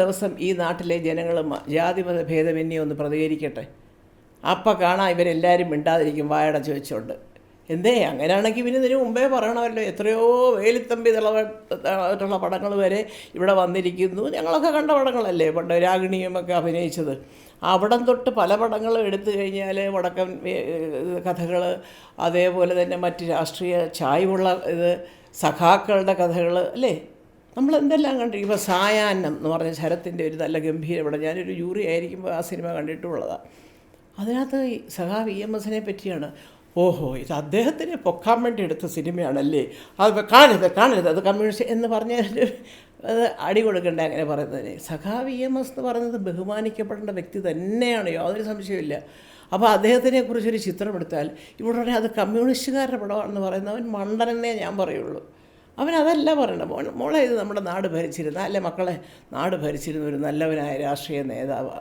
ദിവസം ഈ നാട്ടിലെ ജനങ്ങൾ ജാതിമത ഭേദമന്യേ ഒന്ന് പ്രതികരിക്കട്ടെ. അപ്പം കാണാം ഇവരെല്ലാവരും മിണ്ടാതിരിക്കും വായടച്ച് വെച്ചുകൊണ്ട്. എന്തേ അങ്ങനെയാണെങ്കിൽ പിന്നെ ഇതിന് മുമ്പേ പറയണമല്ലോ. എത്രയോ വേലിത്തമ്പി തിളവട്ടുള്ള പടങ്ങൾ വരെ ഇവിടെ വന്നിരിക്കുന്നു. ഞങ്ങളൊക്കെ കണ്ട പടങ്ങളല്ലേ പണ്ട് രാഗിണിയുമൊക്കെ അഭിനയിച്ചത്. അവിടം തൊട്ട് പല പടങ്ങളും എടുത്തു കഴിഞ്ഞാൽ വടക്കൻ കഥകൾ, അതേപോലെ തന്നെ മറ്റ് രാഷ്ട്രീയ ചായ്വുള്ള സഖാക്കളുടെ കഥകൾ അല്ലേ, നമ്മൾ എന്തെല്ലാം കണ്ടിരിക്കും. ഇപ്പോൾ സായാഹ്നം എന്ന് പറഞ്ഞ ശരത്തിൻ്റെ ഒരു നല്ല ഗംഭീര പടം, ഞാനൊരു ജൂറി ആയിരിക്കുമ്പോൾ ആ സിനിമ കണ്ടിട്ടുള്ളതാണ്. അതിനകത്ത് സഖാവ് EMS പറ്റിയാണ്. ഓഹോ, ഇത് അദ്ദേഹത്തിനെ പൊക്കാൻ വേണ്ടി എടുത്ത സിനിമയാണല്ലേ, അത് കാണരുത് അത് കമ്മ്യൂണിസ്റ്റ് എന്ന് പറഞ്ഞാൽ അത് അടി കൊടുക്കണ്ടേ അങ്ങനെ പറയുന്നതിന്. സഖാവ് EMS എന്ന് പറയുന്നത് ബഹുമാനിക്കപ്പെടേണ്ട വ്യക്തി തന്നെയാണ്, യാതൊരു സംശയമില്ല. അപ്പോൾ അദ്ദേഹത്തിനെക്കുറിച്ചൊരു ചിത്രം എടുത്താൽ ഇവിടെ അത് കമ്മ്യൂണിസ്റ്റുകാരുടെ പടമാണെന്ന് പറയുന്നവൻ മണ്ടനെന്നേ ഞാൻ പറയുള്ളൂ. അവനതല്ല പറയണ്ട. മോളെ ഇത് നമ്മുടെ നാട് ഭരിച്ചിരുന്ന അല്ലെ മക്കളെ നാട് ഭരിച്ചിരുന്ന ഒരു നല്ലവനായ രാഷ്ട്രീയ നേതാവാണ്.